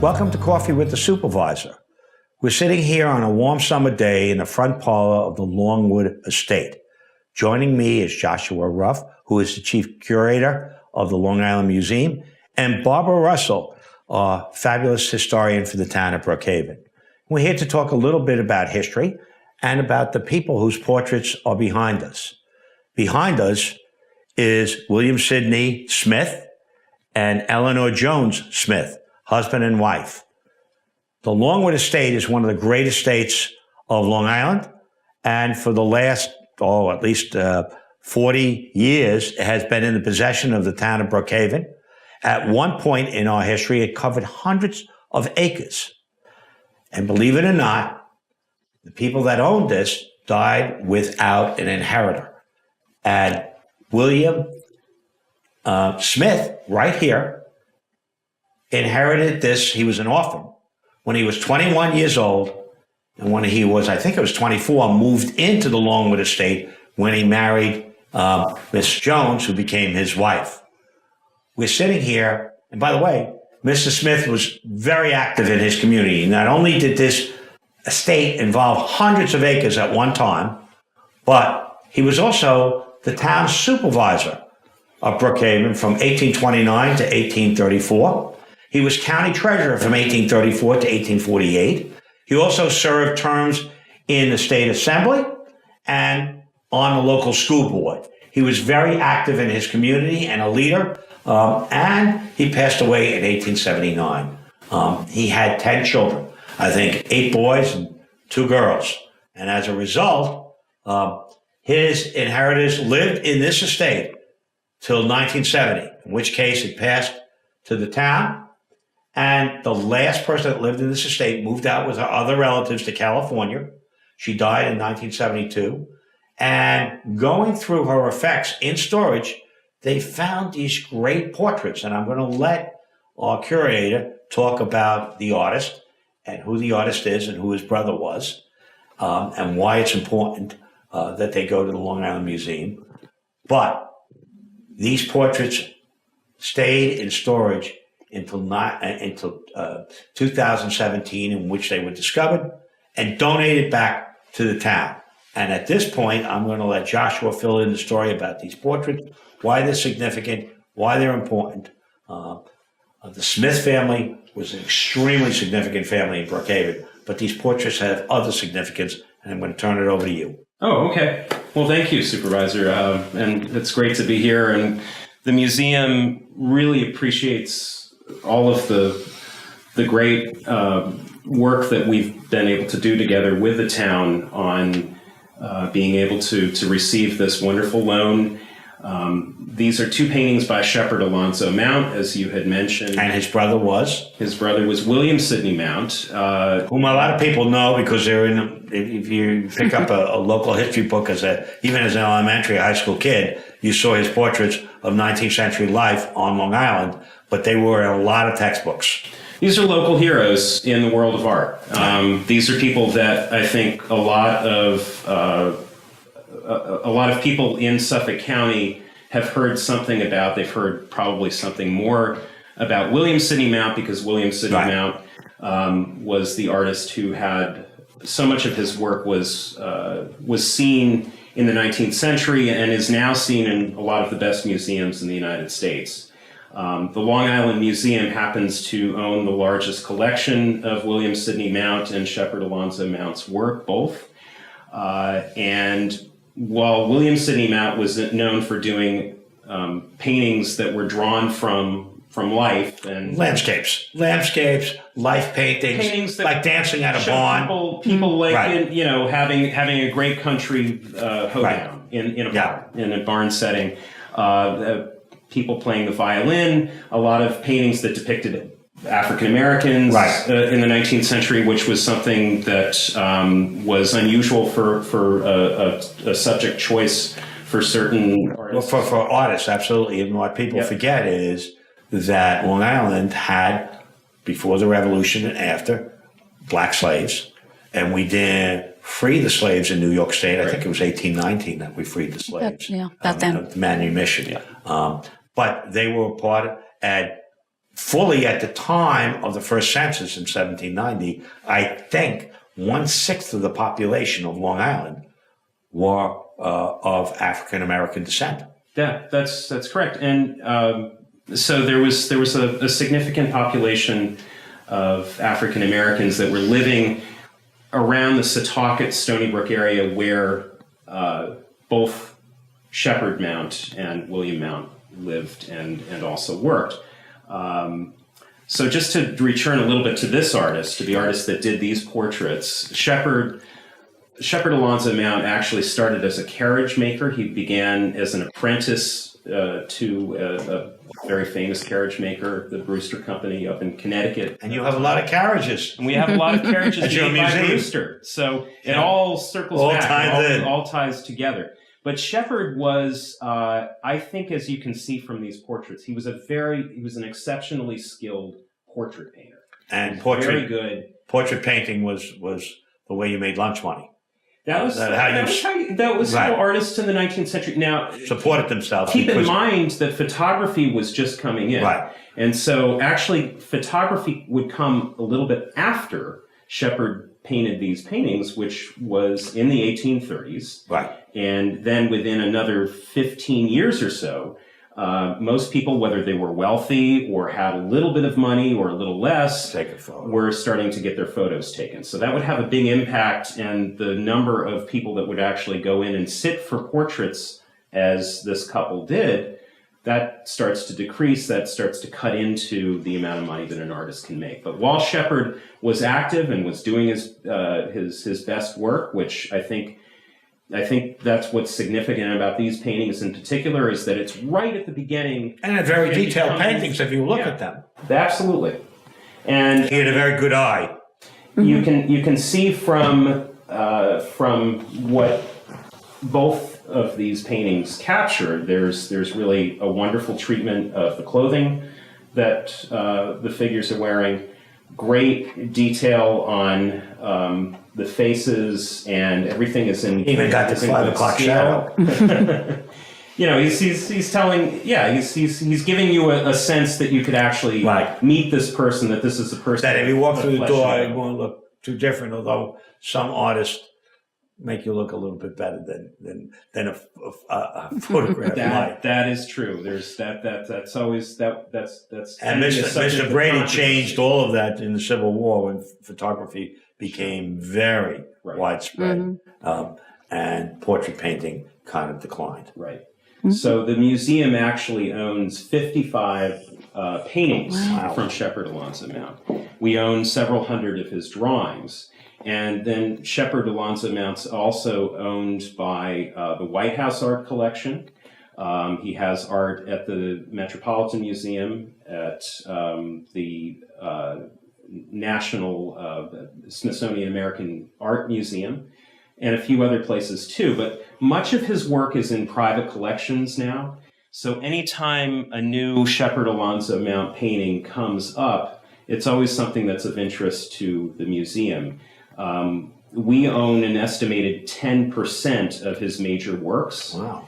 Welcome to Coffee with the Supervisor. We're sitting here on a warm summer day in the front parlor of the Longwood Estate. Joining me is Joshua Ruff, who is the Chief Curator of the Long Island Museum, and Barbard Russell, a fabulous historian for the town of Brookhaven. We're here to talk a little bit about history and about the people whose portraits are behind us. Behind us is William Sidney Smith and Eleanor Jones Smith, husband and wife. The Longwood Estate is one of the great estates of Long Island, and for the last, at least 40 years, it has been in the possession of the town of Brookhaven. At one point in our history, it covered hundreds of acres. And believe it or not, the people that owned this died without an inheritor. And William Smith, right here, inherited this. He was an orphan. When he was 21 years old, and when he was, I think it was 24, moved into the Longwood Estate when he married Miss Jones, who became his wife. We're sitting here, and by the way, Mr. Smith was very active in his community. Not only did this estate involve hundreds of acres at one time, but he was also the town supervisor of Brookhaven from 1829 to 1834. He was county treasurer from 1834 to 1848. He also served terms in the state assembly and on the local school board. He was very active in his community and a leader, and he passed away in 1879. He had 10 children, I think 8 boys and 2 girls. And as a result, his inheritors lived in this estate till 1970, in which case it passed to the town. And the last person that lived in this estate moved out with her other relatives to California. She died in 1972. And going through her effects in storage, they found these great portraits. And I'm going to let our curator talk about the artist and who the artist is and who his brother was, and why it's important that they go to the Long Island Museum. But these portraits stayed in storage until 2017, in which they were discovered and donated back to the town. And at this point, I'm going to let Joshua fill in the story about these portraits, why they're significant, why they're important. The Smith family was an extremely significant family in Brookhaven, but these portraits have other significance, and I'm going to turn it over to you. Oh, okay. Well, thank you, Supervisor. And it's great to be here. And the museum really appreciates all of the great work that we've been able to do together with the town on being able to receive this wonderful loan. These are 2 paintings by Shepard Alonzo Mount, as you had mentioned. And his brother was? His brother was William Sidney Mount. Whom a lot of people know because they're in, if you pick up a local history book, even as an elementary, high school kid, you saw his portraits of 19th century life on Long Island, but they were in a lot of textbooks. These are local heroes in the world of art. These are people that I think a lot of people in Suffolk County have heard something about. They've heard probably something more about William Sidney Mount, because William Sidney Mount was the artist who had so much of his work was seen in the 19th century and is now seen in a lot of the best museums in the United States. The Long Island Museum happens to own the largest collection of William Sidney Mount and Shepard Alonzo Mount's work, both. And while William Sidney Mount was known for doing paintings that were drawn from life and landscapes, life paintings that like dancing at a barn. People like having a great country hoedown in a barn setting. People playing the violin. A lot of paintings that depicted African Americans in the 19th century, which was something that was unusual for a subject choice for certain artists. Well, for artists, absolutely. And what people forget is that Long Island had, before the Revolution and after, black slaves, and we did free the slaves in New York State. I think it was 1819 that we freed the slaves. Back then. The manumission. But they were part of, and fully at the time of the first census in 1790, I think 1/6 of the population of Long Island were of African American descent. Yeah, that's correct. And so there was a significant population of African Americans that were living around the Setauket, Stony Brook area, where both Shepard Mount and William Mount lived and also worked. So just to return a little bit to this artist, to the artist that did these portraits, Shepard Alonzo Mount actually started as a carriage maker. He began as an apprentice to a very famous carriage maker, the Brewster Company up in Connecticut. And you have a lot of carriages. And we have a lot of carriages at your made by museum. Brewster. So it all circles back. It all ties together. But Shepard was, I think, as you can see from these portraits, he was an exceptionally skilled portrait painter. And very good. Portrait painting was the way you made lunch money. That was how artists in the 19th century now supported themselves. Keep in mind that photography was just coming in, right? And so actually, photography would come a little bit after Shepard painted these paintings, which was in the 1830s, right? And then within another 15 years or so, most people, whether they were wealthy or had a little bit of money or a little less, were starting to get their photos taken. So that would have a big impact, and the number of people that would actually go in and sit for portraits, as this couple did, that starts to decrease. That starts to cut into the amount of money that an artist can make. But while Shepard was active and was doing his best work, which I think that's what's significant about these paintings in particular, is that it's right at the beginning. And they're very detailed paintings if you look at them. Absolutely. And he had a very good eye. You can see from what both of these paintings capture, there's really a wonderful treatment of the clothing that the figures are wearing, great detail on the faces, and everything is in. Even got the 5 o'clock shadow. You know, he's telling, he's giving you a sense that you could actually meet this person, that this is a person. That if you walk through the door, it won't look too different, although some artists make you look a little bit better than a photograph might. That is true. There's that's always that's. And Mr. Brady changed all of that in the Civil War when photography became very widespread, and portrait painting kind of declined. Right. So the museum actually owns 55 paintings from Shepard Alonzo Mount. We own several hundred of his drawings. And then Shepard Alonzo Mount's also owned by the White House Art Collection. He has art at the Metropolitan Museum, at the National Smithsonian American Art Museum, and a few other places too. But much of his work is in private collections now. So anytime a new Shepard Alonzo Mount painting comes up, it's always something that's of interest to the museum. We own an estimated 10% of his major works. Wow.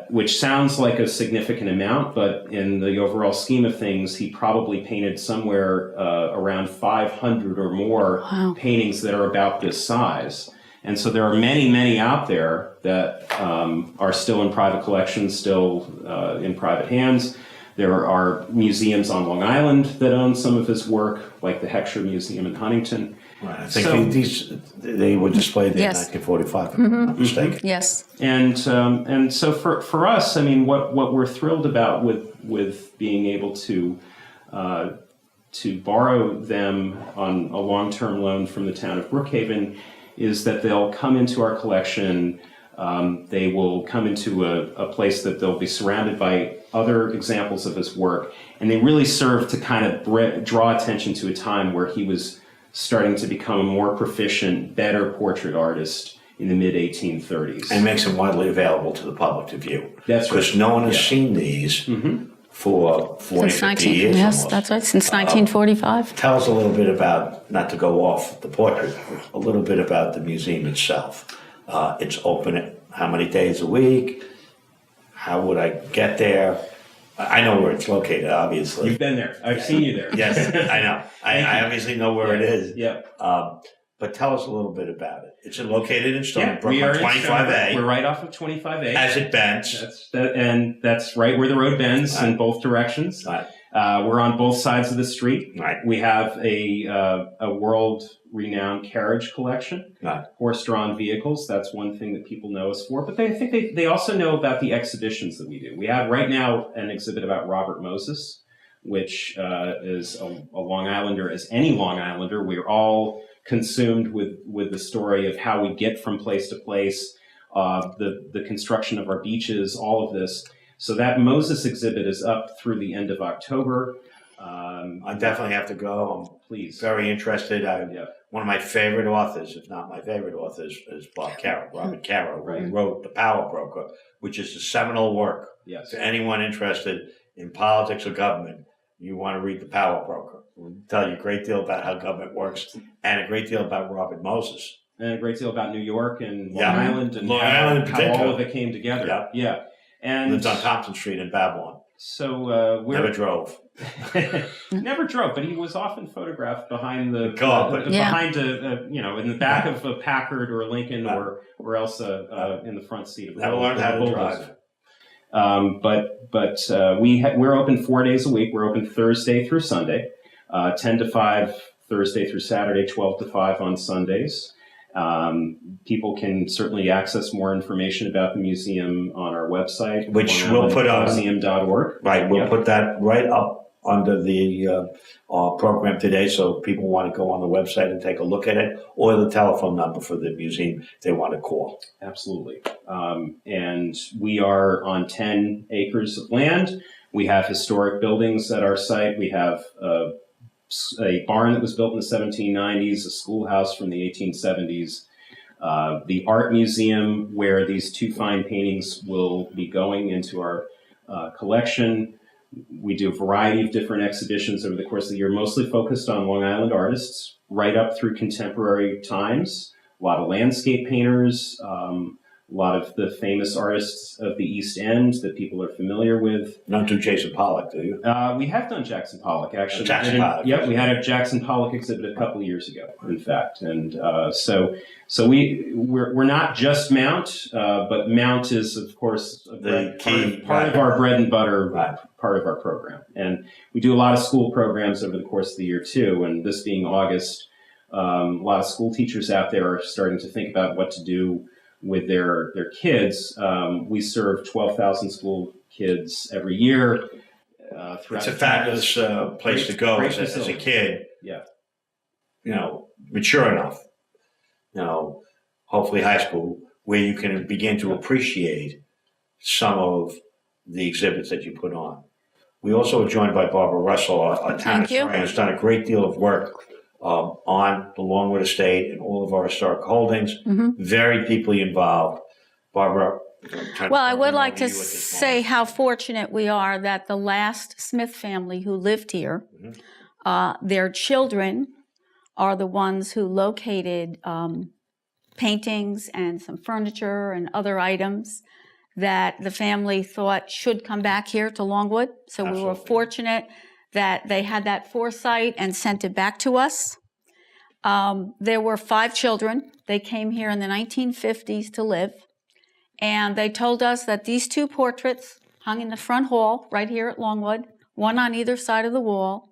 Which sounds like a significant amount, but in the overall scheme of things, he probably painted somewhere around 500 or more paintings that are about this size. And so there are many, many out there that are still in private collections, still in private hands. There are museums on Long Island that own some of his work, like the Heckscher Museum in Huntington. Right. I think they were displayed in 1945, if I'm not mistaken. Yes. And so for us, I mean, what we're thrilled about with being able to borrow them on a long-term loan from the town of Brookhaven is that they'll come into our collection. They will come into a place that they'll be surrounded by other examples of his work, and they really serve to kind of draw attention to a time where he was starting to become a more proficient, better portrait artist in the mid-1830s. And makes them widely available to the public to view. That's right. Because no one has seen these for 40, 50 years Yes, almost. that's right, since 1945. Tell us a little bit about, not to go off the portrait, a little bit about the museum itself. It's open how many days a week? How would I get there? I know where it's located, obviously. You've been there. I've seen you there. Yes, I know. I obviously know where it is. Yeah. But tell us a little bit about it. It's located in Stony, Brook we are on 25A. We're right off of 25A. As it bends. And that's right where the road bends in both directions. Right. We're on both sides of the street. Right. We have a world-renowned carriage collection, Right. horse-drawn vehicles. That's one thing that people know us for. But I think they also know about the exhibitions that we do. We have right now an exhibit about Robert Moses, which is a Long Islander, as any Long Islander. We're all consumed with the story of how we get from place to place, the construction of our beaches, all of this. So that Moses exhibit is up through the end of October. I definitely have to go. I'm Please. very interested. One of my favorite authors, if not my favorite author, is Robert Caro, Right. who wrote The Power Broker, which is a seminal work. Yes. To anyone interested in politics or government, you want to read The Power Broker. We'll tell you a great deal about how government works and a great deal about Robert Moses. And a great deal about New York and Long Yeah. Island and Long Island in how all particular. of it came together. Yeah. And Lives on Thompson Street in Babylon. so we're Never drove. never drove, but he was often photographed behind the car, but- behind in the back of a Packard or a Lincoln or else in the front seat of a Never learned how to bulldozer. drive. But we're open 4 days a week. We're open Thursday through Sunday, 10 to 5 Thursday through Saturday, 12 to 5 on Sundays. People can certainly access more information about the museum on our website, Which we'll put on museum.org. Right, we'll Yep. put that right up under the program today, so people want to go on the website and take a look at it, or the telephone number for the museum they want to call. Absolutely. And we are on 10 acres of land. We have historic buildings at our site. We have a barn that was built in the 1790s, a schoolhouse from the 1870s, the art museum where these two fine paintings will be going into our collection. We do a variety of different exhibitions over the course of the year, mostly focused on Long Island artists, right up through contemporary times. A lot of landscape painters, a lot of the famous artists of the East End that people are familiar with. Not do Jason Pollock, do you? We have done Jackson Pollock, actually. Jackson Pollock. Yep, we had a Jackson Pollock exhibit a couple of years ago, in fact. And so we're not just Mount, but Mount is, of course, part of our bread and butter, part of our program. And we do a lot of school programs over the course of the year, too. And this being August, a lot of school teachers out there are starting to think about what to do with their kids. We serve 12,000 school kids every year. It's a fabulous place to go as a kid. Yeah. Mature enough, hopefully high school, where you can begin to appreciate some of the exhibits that you put on. We also are joined by Barbard Russell, our town historian, who's done a great deal of work on the Longwood Estate and all of our historic holdings, very deeply involved. Barbara? Well, I would like to say how fortunate we are that the last Smith family who lived here, their children are the ones who located paintings and some furniture and other items that the family thought should come back here to Longwood. So we were fortunate that they had that foresight and sent it back to us. There were 5 children. They came here in the 1950s to live. And they told us that these 2 portraits hung in the front hall right here at Longwood, one on either side of the wall.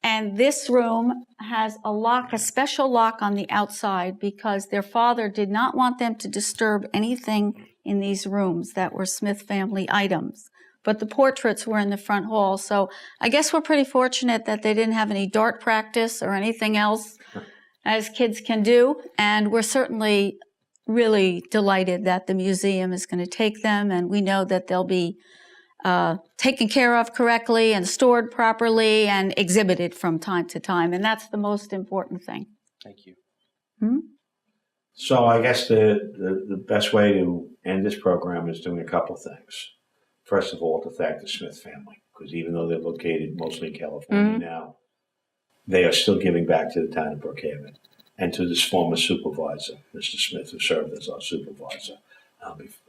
And this room has a lock, a special lock on the outside, because their father did not want them to disturb anything in these rooms that were Smith family items. But the portraits were in the front hall. So I guess we're pretty fortunate that they didn't have any dart practice or anything else, as kids can do. And we're certainly really delighted that the museum is going to take them, and we know that they'll be taken care of correctly and stored properly and exhibited from time to time. And that's the most important thing. Thank you. So I guess the best way to end this program is doing a couple of things. First of all, to thank the Smith family, because even though they're located mostly in California now, they are still giving back to the town of Brookhaven and to this former supervisor, Mr. Smith, who served as our supervisor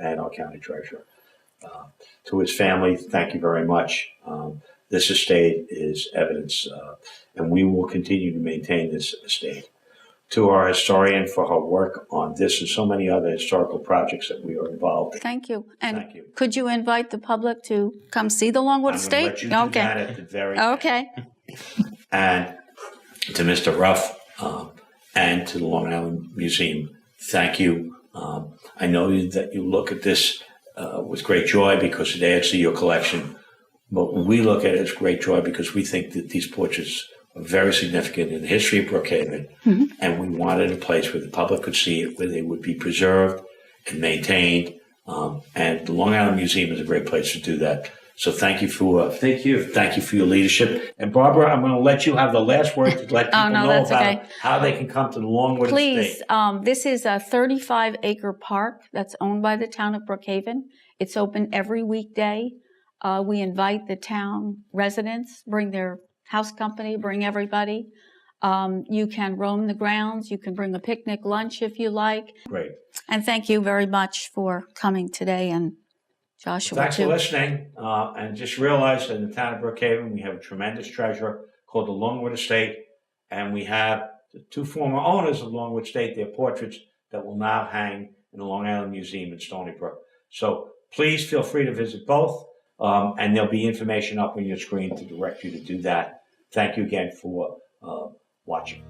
and our county treasurer. To his family, thank you very much. This estate is evidence, and we will continue to maintain this estate. To our historian for her work on this and so many other historical projects that we are involved in. Thank you. And Thank you. could you invite the public to come see the Longwood I'm going Estate? to let you do that at the very end. Okay. And to Mr. Ruff and to the Long Island Museum, thank you. I know that you look at this with great joy because it adds to your collection, but we look at it as great joy because we think that these portraits are very significant in the history of Brookhaven, and we wanted a place where the public could see it, where they would be preserved and maintained. And the Long Island Museum is a great place to do that. So thank you for Thank you. your leadership. And Barbara, I'm going to let you have the last word to let people know that's about okay. how they can come to the Longwood Please, Estate. this is a 35-acre park that's owned by the town of Brookhaven. It's open every weekday. We invite the town residents, bring their house company, bring everybody. You can roam the grounds. You can bring a picnic lunch if you like. Great. And thank you very much for coming today, and Joshua Thanks too. for listening. And just realize that in the town of Brookhaven, we have a tremendous treasure called the Longwood Estate. And we have the two former owners of Longwood Estate, their portraits that will now hang in the Long Island Museum in Stony Brook. So please feel free to visit both. And there'll be information up on your screen to direct you to do that. Thank you again for watching.